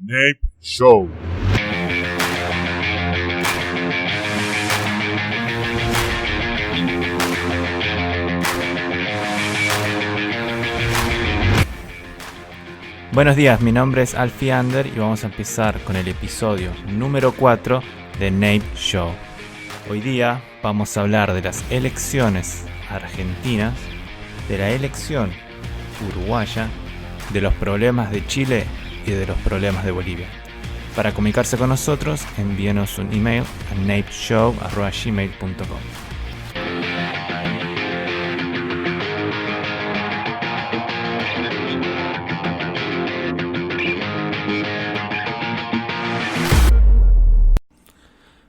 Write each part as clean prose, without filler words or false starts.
Nape Show. Buenos días, mi nombre es Alfie Ander y vamos a empezar con el episodio número 4 de Nape Show. Hoy día vamos a hablar de las elecciones argentinas, de la elección uruguaya, de los problemas de Chile y de los problemas de Bolivia. Para comunicarse con nosotros, envíenos un email a napeshow@gmail.com.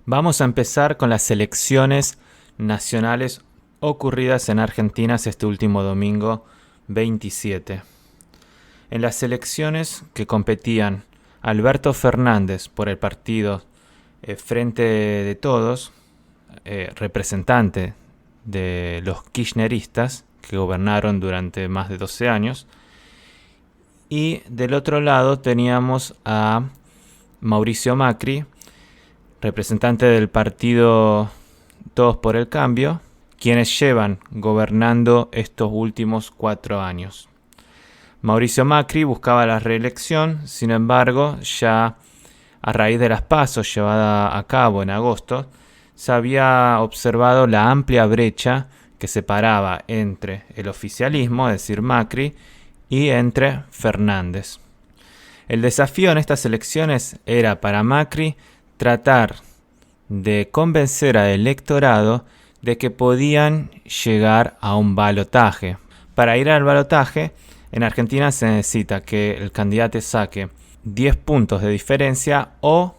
Vamos a empezar con las elecciones nacionales ocurridas en Argentina este último domingo 27. En las elecciones que competían Alberto Fernández por el partido Frente de Todos, representante de los kirchneristas que gobernaron durante más de 12 años, y del otro lado teníamos a Mauricio Macri, representante del partido Todos por el Cambio, quienes llevan gobernando estos últimos 4 años. Mauricio Macri buscaba la reelección, sin embargo, ya a raíz de las PASO llevada a cabo en agosto, se había observado la amplia brecha que separaba entre el oficialismo, es decir, Macri, y entre Fernández. El desafío en estas elecciones era para Macri tratar de convencer al electorado de que podían llegar a un balotaje. Para ir al balotaje, en Argentina se necesita que el candidato saque 10 puntos de diferencia o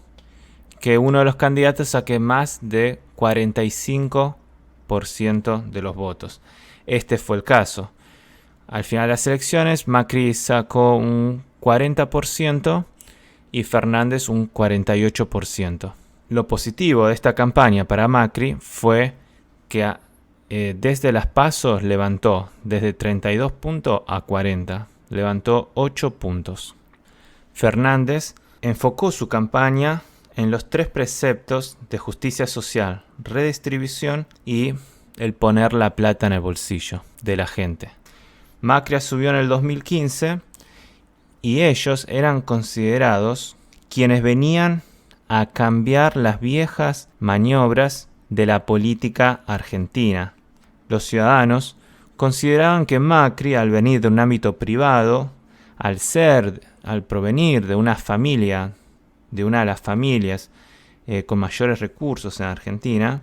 que uno de los candidatos saque más de 45% de los votos. Este fue el caso. Al final de las elecciones, Macri sacó un 40% y Fernández un 48%. Lo positivo de esta campaña para Macri fue que desde las PASO levantó desde 32 puntos a 40, levantó 8 puntos. Fernández enfocó su campaña en los 3 preceptos de justicia social, redistribución y el poner la plata en el bolsillo de la gente. Macri asumió en el 2015 y ellos eran considerados quienes venían a cambiar las viejas maniobras de la política argentina. Los ciudadanos consideraban que Macri, al venir de un ámbito privado, al provenir de una familia, de una de las familias con mayores recursos en Argentina,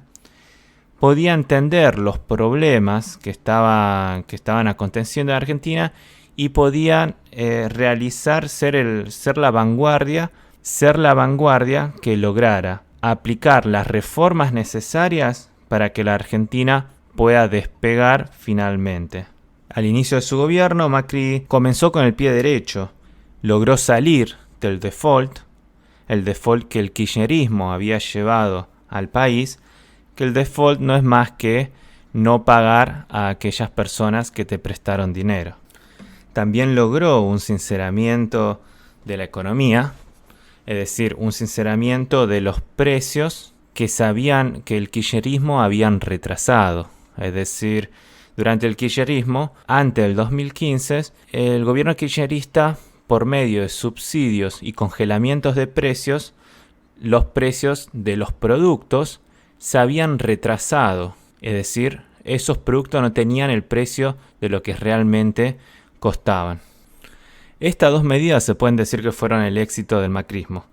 podía entender los problemas que estaban aconteciendo en Argentina y podían ser la vanguardia que lograra aplicar las reformas necesarias para que la Argentina pueda despegar finalmente. Al inicio de su gobierno, Macri comenzó con el pie derecho. Logró salir del default, el default que el kirchnerismo había llevado al país, que el default no es más que no pagar a aquellas personas que te prestaron dinero. También logró un sinceramiento de la economía, es decir, un sinceramiento de los precios que sabían que el kirchnerismo habían retrasado. Es decir, durante el kirchnerismo, antes del 2015, el gobierno kirchnerista, por medio de subsidios y congelamientos de precios, los precios de los productos se habían retrasado. Es decir, esos productos no tenían el precio de lo que realmente costaban. Estas 2 medidas se pueden decir que fueron el éxito del macrismo.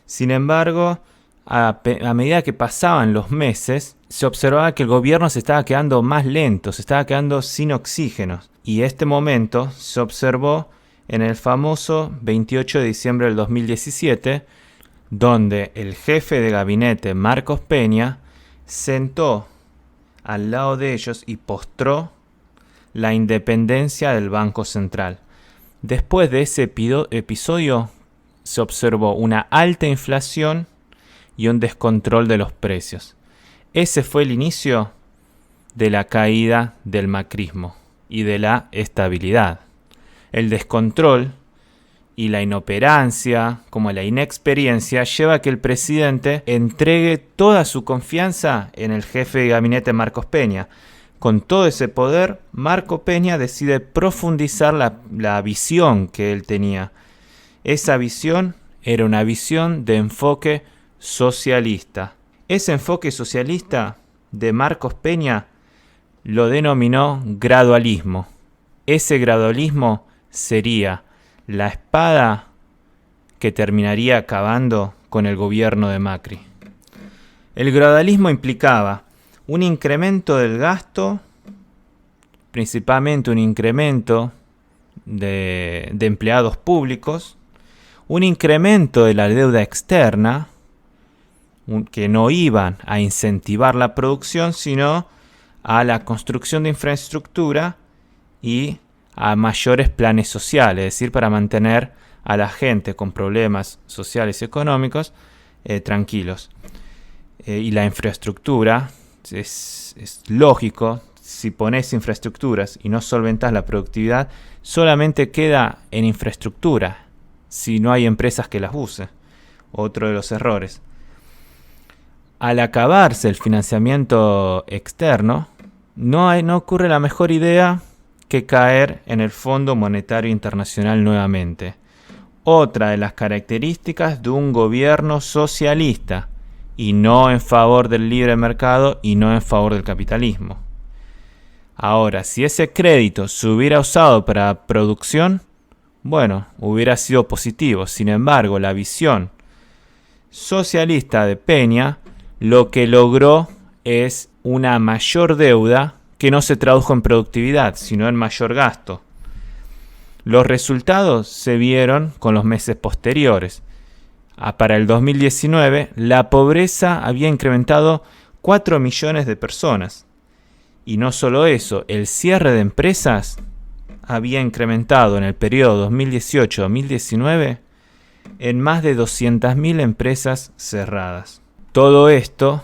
Sin embargo, a medida que pasaban los meses, se observaba que el gobierno se estaba quedando más lento, se estaba quedando sin oxígeno. Y este momento se observó en el famoso 28 de diciembre del 2017, donde el jefe de gabinete, Marcos Peña, sentó al lado de ellos y postró la independencia del Banco Central. Después de ese episodio se observó una alta inflación y un descontrol de los precios. Ese fue el inicio de la caída del macrismo y de la estabilidad. El descontrol y la inoperancia, como la inexperiencia, lleva a que el presidente entregue toda su confianza en el jefe de gabinete Marcos Peña. Con todo ese poder, Marcos Peña decide profundizar la visión que él tenía. Esa visión era una visión de enfoque socialista. Ese enfoque socialista de Marcos Peña lo denominó gradualismo. Ese gradualismo sería la espada que terminaría acabando con el gobierno de Macri. El gradualismo implicaba un incremento del gasto, principalmente un incremento de empleados públicos, un incremento de la deuda externa, que no iban a incentivar la producción, sino a la construcción de infraestructura y a mayores planes sociales, es decir, para mantener a la gente con problemas sociales y económicos tranquilos. Y la infraestructura, es lógico, si pones infraestructuras y no solventas la productividad, solamente queda en infraestructura, si no hay empresas que las usen. Otro de los errores. Al acabarse el financiamiento externo, no ocurre la mejor idea que caer en el Fondo Monetario Internacional nuevamente. Otra de las características de un gobierno socialista, y no en favor del libre mercado y no en favor del capitalismo. Ahora, si ese crédito se hubiera usado para producción, bueno, hubiera sido positivo. Sin embargo, la visión socialista de Peña lo que logró es una mayor deuda que no se tradujo en productividad, sino en mayor gasto. Los resultados se vieron con los meses posteriores. Para el 2019, la pobreza había incrementado 4 millones de personas. Y no solo eso, el cierre de empresas había incrementado en el periodo 2018-2019 en más de 200.000 empresas cerradas. Todo esto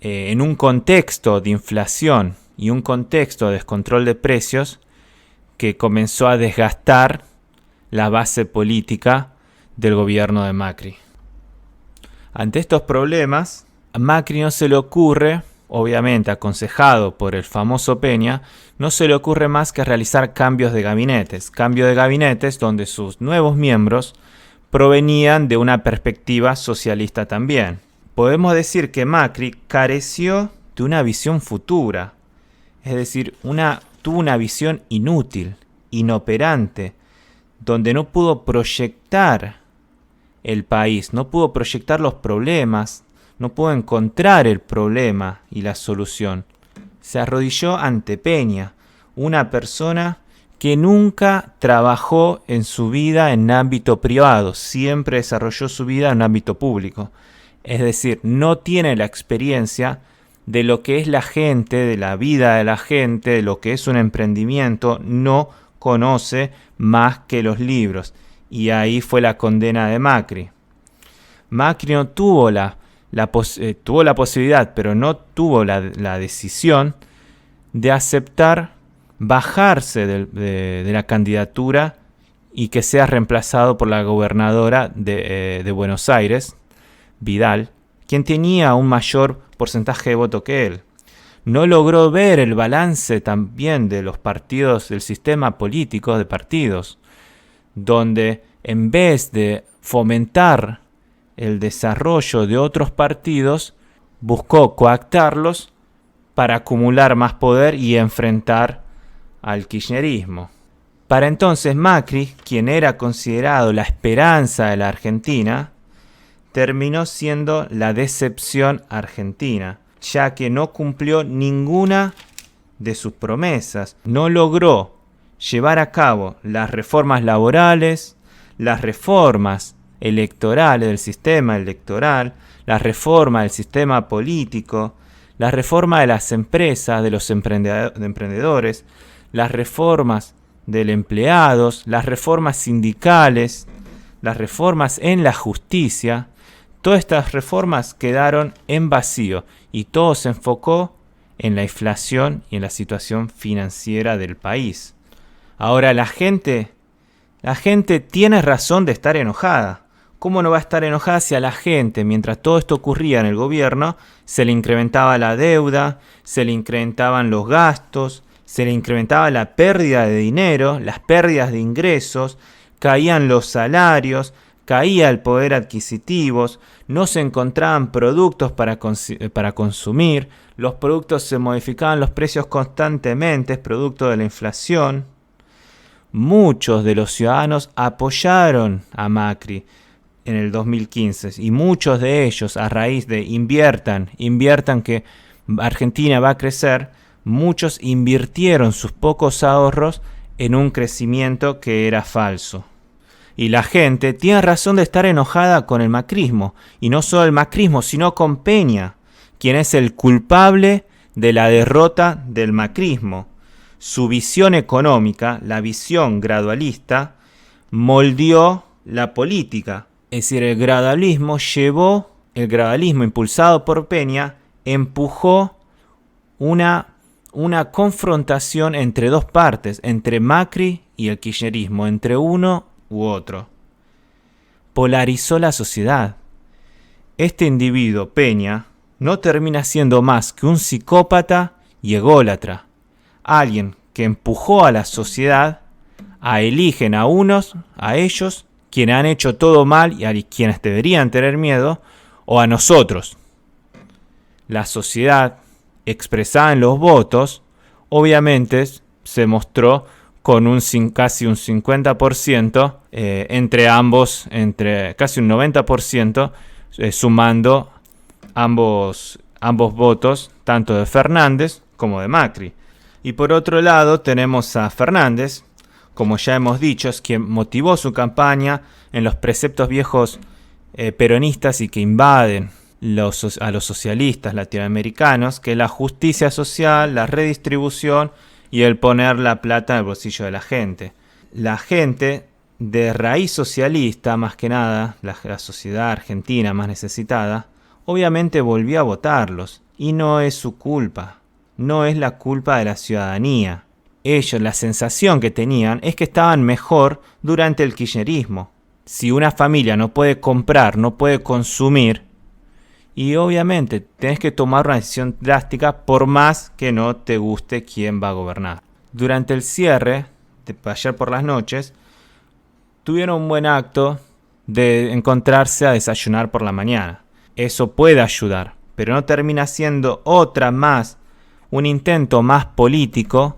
en un contexto de inflación y un contexto de descontrol de precios que comenzó a desgastar la base política del gobierno de Macri. Ante estos problemas, a Macri no se le ocurre, obviamente aconsejado por el famoso Peña, no se le ocurre más que realizar cambios de gabinetes donde sus nuevos miembros provenían de una perspectiva socialista también. Podemos decir que Macri careció de una visión futura, es decir, tuvo una visión inútil, inoperante, donde no pudo proyectar el país, no pudo proyectar los problemas, no pudo encontrar el problema y la solución. Se arrodilló ante Peña, una persona que nunca trabajó en su vida en ámbito privado, siempre desarrolló su vida en ámbito público. Es decir, no tiene la experiencia de lo que es la gente, de la vida de la gente, de lo que es un emprendimiento, no conoce más que los libros. Y ahí fue la condena de Macri. Macri no tuvo tuvo la posibilidad, pero no tuvo la decisión de aceptar bajarse de la candidatura y que sea reemplazado por la gobernadora de Buenos Aires, Vidal, quien tenía un mayor porcentaje de voto que él. No logró ver el balance también de los partidos, del sistema político de partidos, donde en vez de fomentar el desarrollo de otros partidos, buscó coactarlos para acumular más poder y enfrentar al kirchnerismo. Para entonces Macri, quien era considerado la esperanza de la Argentina, terminó siendo la decepción argentina, ya que no cumplió ninguna de sus promesas, no logró llevar a cabo las reformas laborales, las reformas electorales del sistema electoral, la reforma del sistema político, la reforma de las empresas, de los emprendedores, las reformas de empleados, las reformas sindicales, las reformas en la justicia. Todas estas reformas quedaron en vacío y todo se enfocó en la inflación y en la situación financiera del país. Ahora la gente La gente tiene razón de estar enojada. ¿Cómo no va a estar enojada si a la gente, mientras todo esto ocurría en el gobierno, se le incrementaba la deuda, se le incrementaban los gastos, se le incrementaba la pérdida de dinero, las pérdidas de ingresos, caían los salarios, caía el poder adquisitivo, no se encontraban productos para consumir, los productos se modificaban los precios constantemente, es producto de la inflación? Muchos de los ciudadanos apoyaron a Macri en el 2015 y muchos de ellos, a raíz de inviertan que Argentina va a crecer, muchos invirtieron sus pocos ahorros en un crecimiento que era falso. Y la gente tiene razón de estar enojada con el macrismo, y no solo el macrismo, sino con Peña, quien es el culpable de la derrota del macrismo. Su visión económica, la visión gradualista, moldeó la política. Es decir, el gradualismo impulsado por Peña, empujó una confrontación entre dos partes, entre Macri y el kirchnerismo, entre uno u otro. Polarizó la sociedad. Este individuo, Peña, no termina siendo más que un psicópata y ególatra. Alguien que empujó a la sociedad a eligen a ellos, quienes han hecho todo mal y a quienes deberían tener miedo, o a nosotros. La sociedad, expresada en los votos, obviamente se mostró con casi un 50%, entre ambos, entre casi un 90%, sumando ambos votos, tanto de Fernández como de Macri. Y por otro lado tenemos a Fernández, como ya hemos dicho, es quien motivó su campaña en los preceptos viejos peronistas y que invaden a los socialistas latinoamericanos, que es la justicia social, la redistribución y el poner la plata en el bolsillo de la gente. La gente de raíz socialista, más que nada, la sociedad argentina más necesitada, obviamente volvió a votarlos, y no es su culpa. No es la culpa de la ciudadanía. Ellos, la sensación que tenían es que estaban mejor durante el kirchnerismo. Si una familia no puede comprar, no puede consumir, y obviamente tenés que tomar una decisión drástica por más que no te guste quién va a gobernar. Durante el cierre, ayer por las noches, tuvieron un buen acto de encontrarse a desayunar por la mañana. Eso puede ayudar, pero no termina siendo un intento más político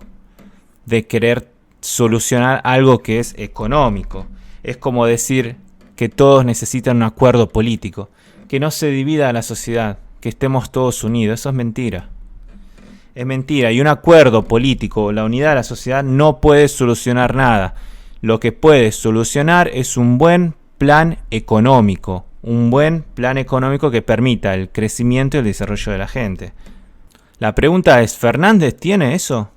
de querer solucionar algo que es económico. Es como decir que todos necesitan un acuerdo político, que no se divida a la sociedad, que estemos todos unidos. Eso es mentira. Es mentira, y un acuerdo político, la unidad de la sociedad, no puede solucionar nada. Lo que puede solucionar es un buen plan económico, que permita el crecimiento y el desarrollo de la gente. La pregunta es, ¿Fernández tiene eso?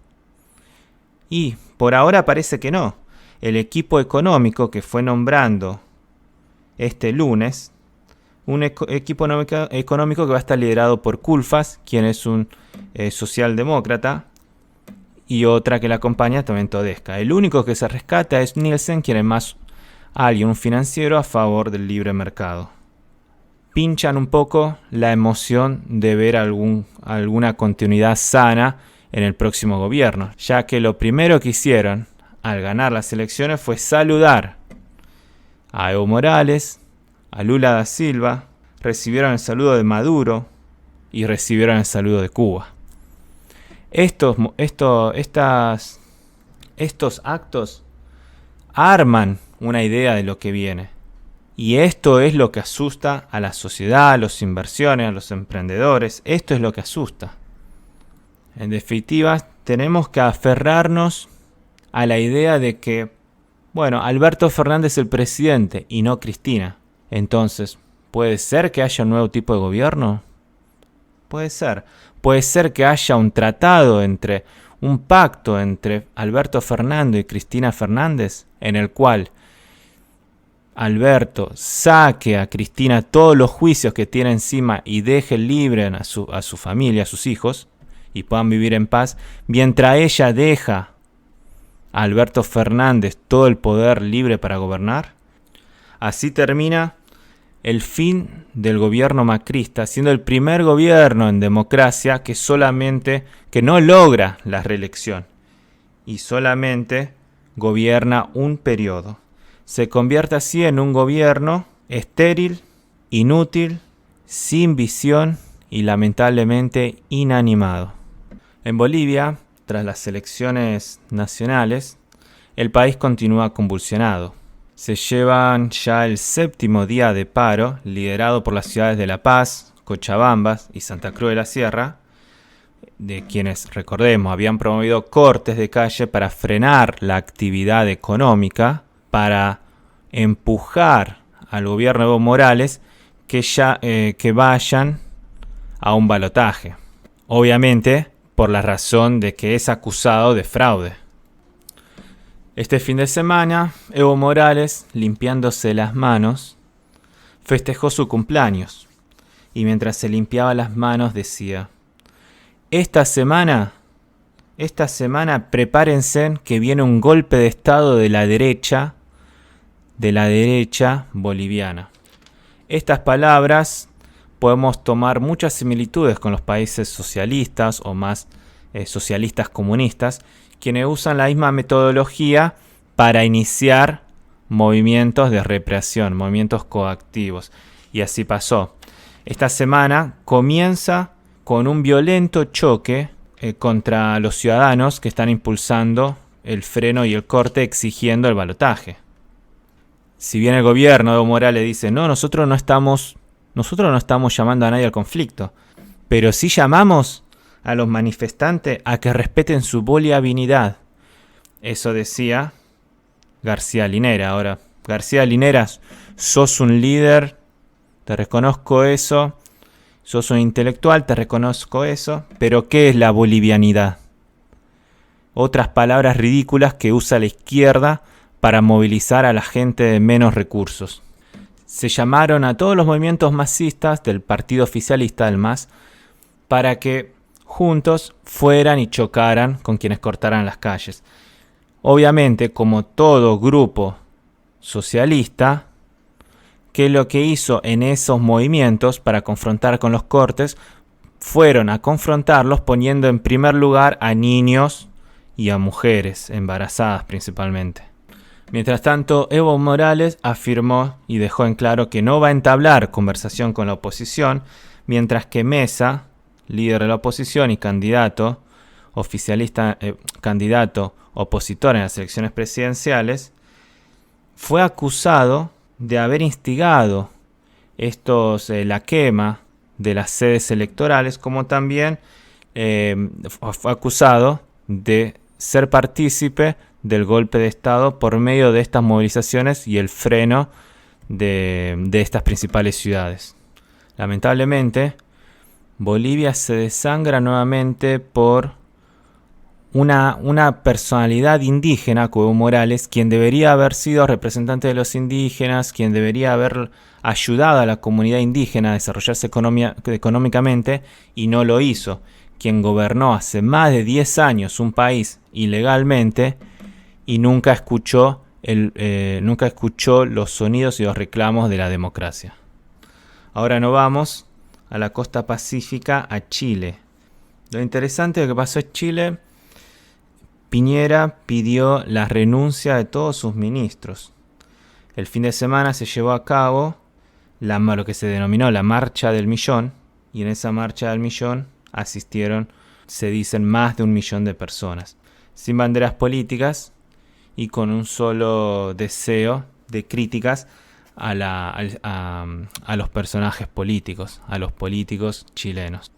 Y por ahora parece que no. El equipo económico que fue nombrando este lunes, un equipo económico que va a estar liderado por Culfas, quien es un socialdemócrata, y otra que la acompaña también Todesca. El único que se rescata es Nielsen, quien es más alguien, un financiero a favor del libre mercado. Pinchan un poco la emoción de ver alguna continuidad sana en el próximo gobierno, ya que lo primero que hicieron al ganar las elecciones fue saludar a Evo Morales, a Lula da Silva, recibieron el saludo de Maduro y recibieron el saludo de Cuba. Estos actos arman una idea de lo que viene. Y esto es lo que asusta a la sociedad, a los inversiones, a los emprendedores. Esto es lo que asusta. En definitiva, tenemos que aferrarnos a la idea de que, Alberto Fernández es el presidente y no Cristina. Entonces, ¿puede ser que haya un nuevo tipo de gobierno? Puede ser. Puede ser que haya un pacto entre Alberto Fernández y Cristina Fernández, en el cual Alberto saque a Cristina todos los juicios que tiene encima y deje libre a su familia, a sus hijos, y puedan vivir en paz, mientras ella deja a Alberto Fernández todo el poder libre para gobernar. Así termina el fin del gobierno macrista, siendo el primer gobierno en democracia que no logra la reelección y solamente gobierna un periodo. Se convierte así en un gobierno estéril, inútil, sin visión y lamentablemente inanimado. En Bolivia, tras las elecciones nacionales, el país continúa convulsionado. Se llevan ya el 7º día de paro, liderado por las ciudades de La Paz, Cochabamba y Santa Cruz de la Sierra, de quienes, recordemos, habían promovido cortes de calle para frenar la actividad económica, para empujar al gobierno de Evo Morales que vayan a un balotaje. Obviamente, por la razón de que es acusado de fraude. Este fin de semana, Evo Morales, limpiándose las manos, festejó su cumpleaños. Y mientras se limpiaba las manos decía: Esta semana prepárense que viene un golpe de estado de la derecha boliviana. Estas palabras podemos tomar muchas similitudes con los países socialistas o más socialistas comunistas, quienes usan la misma metodología para iniciar movimientos de represión, movimientos coactivos. Y así pasó. Esta semana comienza con un violento choque contra los ciudadanos que están impulsando el freno y el corte exigiendo el balotaje. Si bien el gobierno de Evo Morales dice: no, nosotros no estamos llamando a nadie al conflicto, pero sí llamamos a los manifestantes a que respeten su bolivianidad. Eso decía García Linera. Ahora, García Linera, sos un líder, te reconozco eso, sos un intelectual, te reconozco eso, pero ¿qué es la bolivianidad? Otras palabras ridículas que usa la izquierda para movilizar a la gente de menos recursos. Se llamaron a todos los movimientos masistas del partido oficialista del MAS para que juntos fueran y chocaran con quienes cortaran las calles. Obviamente, como todo grupo socialista, que lo que hizo en esos movimientos para confrontar con los cortes, fueron a confrontarlos poniendo en primer lugar a niños y a mujeres embarazadas principalmente. Mientras tanto, Evo Morales afirmó y dejó en claro que no va a entablar conversación con la oposición, mientras que Mesa, líder de la oposición y candidato opositor en las elecciones presidenciales, fue acusado de haber instigado la quema de las sedes electorales, como también fue acusado de ser partícipe del golpe de Estado por medio de estas movilizaciones y el freno de estas principales ciudades. Lamentablemente, Bolivia se desangra nuevamente por una personalidad indígena, como Evo Morales, quien debería haber sido representante de los indígenas, quien debería haber ayudado a la comunidad indígena a desarrollarse económicamente, y no lo hizo. Quien gobernó hace más de 10 años un país ilegalmente y nunca escuchó los sonidos y los reclamos de la democracia. Ahora nos vamos a la costa pacífica, a Chile. Lo interesante de lo que pasó en Chile: Piñera pidió la renuncia de todos sus ministros. El fin de semana se llevó a cabo lo que se denominó la Marcha del Millón, y en esa Marcha del Millón asistieron, se dicen, más de 1 millón de personas, sin banderas políticas y con un solo deseo de críticas a los personajes políticos, a los políticos chilenos.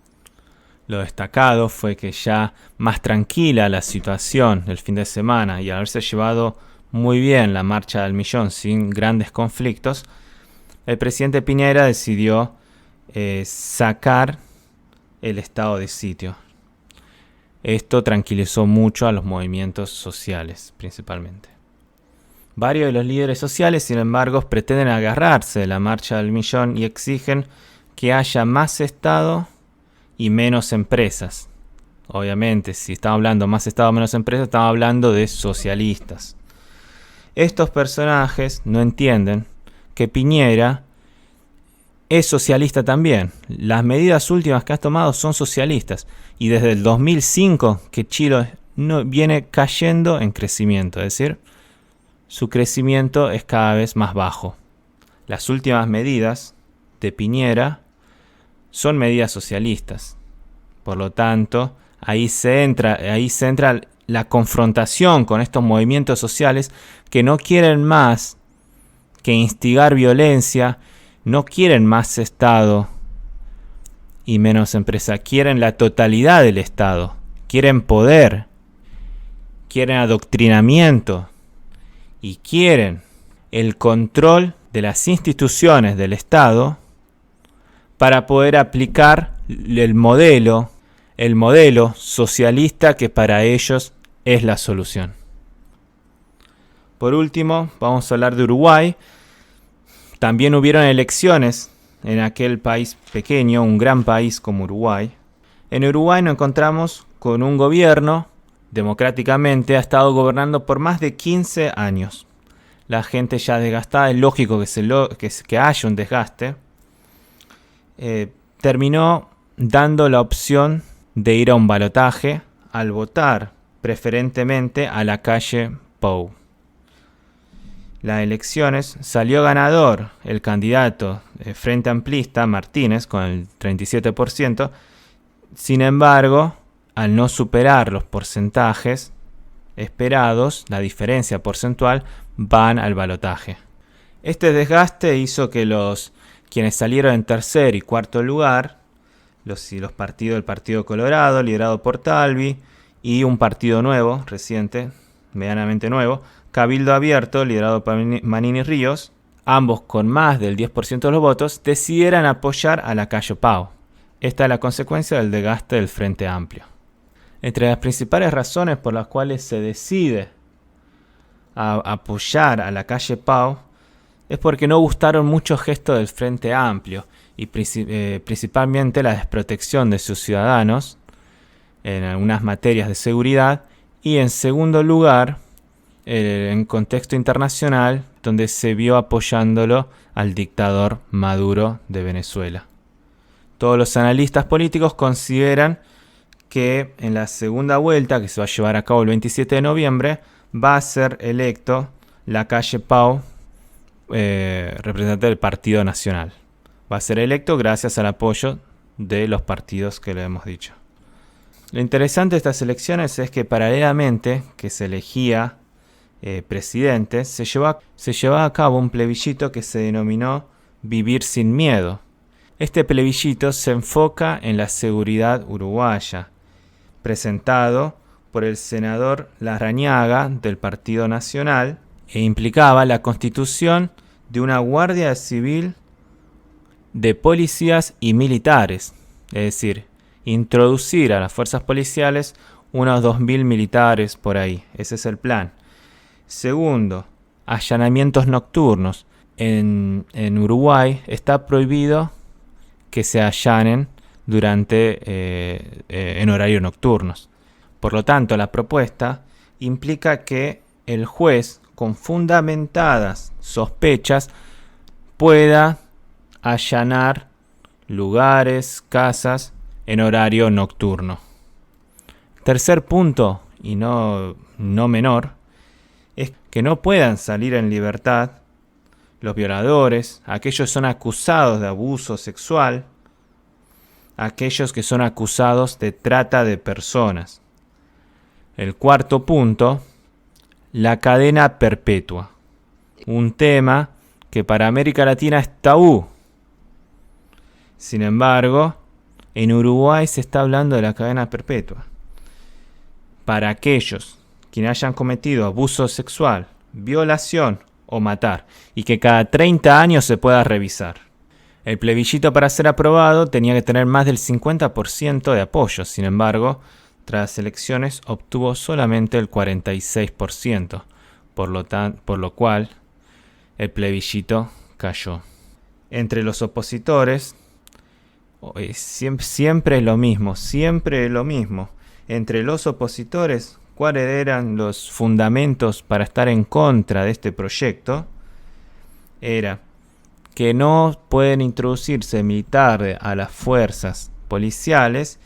Lo destacado fue que ya más tranquila la situación el fin de semana y al haberse llevado muy bien la Marcha del Millón sin grandes conflictos, el presidente Piñera decidió sacar el estado de sitio. Esto tranquilizó mucho a los movimientos sociales, principalmente. Varios de los líderes sociales, sin embargo, pretenden agarrarse de la Marcha del Millón y exigen que haya más Estado y menos empresas. obviamente, si estamos hablando más Estado menos empresa, estamos hablando de socialistas. Estos personajes no entienden que Piñera es socialista también. Las medidas últimas que ha tomado son socialistas. Y desde el 2005 que Chile viene cayendo en crecimiento. Es decir, su crecimiento es cada vez más bajo. Las últimas medidas de Piñera son medidas socialistas. Por lo tanto, ahí se entra la confrontación con estos movimientos sociales que no quieren más que instigar violencia, no quieren más Estado y menos empresa, quieren la totalidad del Estado, quieren poder, quieren adoctrinamiento y quieren el control de las instituciones del Estado para poder aplicar el modelo socialista que para ellos es la solución. Por último, vamos a hablar de Uruguay. También hubieron elecciones en aquel país pequeño, un gran país como Uruguay. En Uruguay nos encontramos con un gobierno, democráticamente, ha estado gobernando por más de 15 años. La gente ya desgastada, es lógico que haya un desgaste. Terminó dando la opción de ir a un balotaje al votar preferentemente a la calle Pou. Las elecciones salió ganador el candidato Frente Amplista Martínez con el 37%. Sin embargo, al no superar los porcentajes esperados, la diferencia porcentual, van al balotaje. Este desgaste hizo que quienes salieron en tercer y cuarto lugar, los partidos del Partido Colorado, liderado por Talvi, y un partido nuevo, reciente, medianamente nuevo, Cabildo Abierto, liderado por Manini Ríos, ambos con más del 10% de los votos, decidieran apoyar a la calle Pou. Esta es la consecuencia del desgaste del Frente Amplio. Entre las principales razones por las cuales se decide apoyar a la calle Pou es porque no gustaron muchos gestos del Frente Amplio y principalmente la desprotección de sus ciudadanos en algunas materias de seguridad, y en segundo lugar en contexto internacional, donde se vio apoyándolo al dictador Maduro de Venezuela. Todos los analistas políticos consideran que en la segunda vuelta, que se va a llevar a cabo el 27 de noviembre, va a ser electo la calle Pou, representante del Partido Nacional. Va a ser electo gracias al apoyo de los partidos que le hemos dicho. Lo interesante de estas elecciones es que paralelamente que se elegía presidente, se llevaba a cabo un plebiscito que se denominó Vivir sin Miedo. Este plebiscito se enfoca en la seguridad uruguaya, presentado por el senador Larrañaga del Partido Nacional, e implicaba la constitución de una guardia civil de policías y militares, es decir, introducir a las fuerzas policiales unos 2.000 militares por ahí. Ese es el plan. Segundo, allanamientos nocturnos. En Uruguay está prohibido que se allanen en horario nocturnos. Por lo tanto, la propuesta implica que el juez, con fundamentadas sospechas, pueda allanar lugares, casas, en horario nocturno. Tercer punto, y no menor, es que no puedan salir en libertad los violadores, aquellos que son acusados de abuso sexual, aquellos que son acusados de trata de personas. El cuarto punto, la cadena perpetua. Un tema que para América Latina es tabú. Sin embargo, en Uruguay se está hablando de la cadena perpetua. Para aquellos quienes hayan cometido abuso sexual, violación o matar, y que cada 30 años se pueda revisar. El plebiscito para ser aprobado tenía que tener más del 50% de apoyo. Sin embargo, tras las elecciones obtuvo solamente el 46%, por lo cual el plebiscito cayó. Entre los opositores, siempre es lo mismo. entre los opositores cuáles eran los fundamentos para estar en contra de este proyecto, era que no pueden introducirse militar a las fuerzas policiales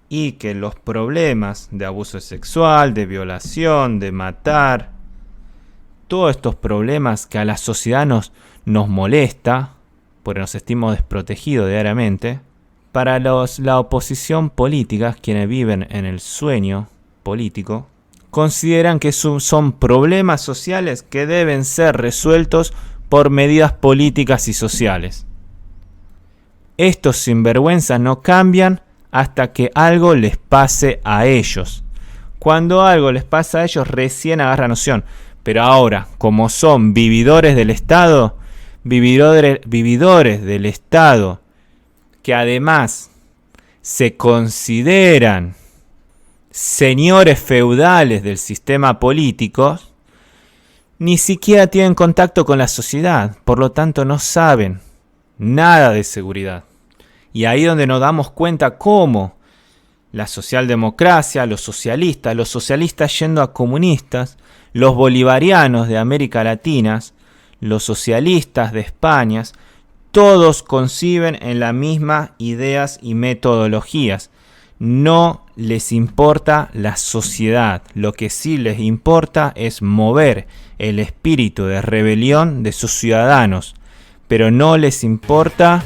y que los problemas de abuso sexual, de violación, de matar, todos estos problemas que a la sociedad nos molesta, porque nos sentimos desprotegidos diariamente, para la oposición política, quienes viven en el sueño político, consideran que son problemas sociales que deben ser resueltos por medidas políticas y sociales. Estos sinvergüenzas no cambian hasta que algo les pase a ellos. Cuando algo les pasa a ellos, recién agarran noción. Pero ahora, como son vividores del Estado, vividores del Estado, que además se consideran señores feudales del sistema político, ni siquiera tienen contacto con la sociedad, por lo tanto no saben nada de seguridad. Y ahí donde nos damos cuenta cómo la socialdemocracia, los socialistas yendo a comunistas, los bolivarianos de América Latina, los socialistas de España, todos conciben en las mismas ideas y metodologías. No les importa la sociedad, lo que sí les importa es mover el espíritu de rebelión de sus ciudadanos, pero no les importa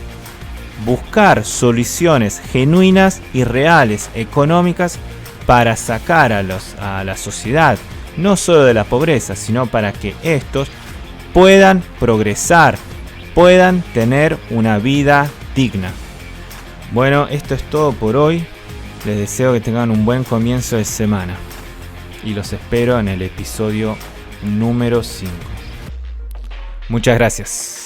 buscar soluciones genuinas y reales económicas para sacar a la sociedad, no solo de la pobreza, sino para que estos puedan progresar, puedan tener una vida digna. Bueno, esto es todo por hoy. Les deseo que tengan un buen comienzo de semana y los espero en el episodio número 5. Muchas gracias.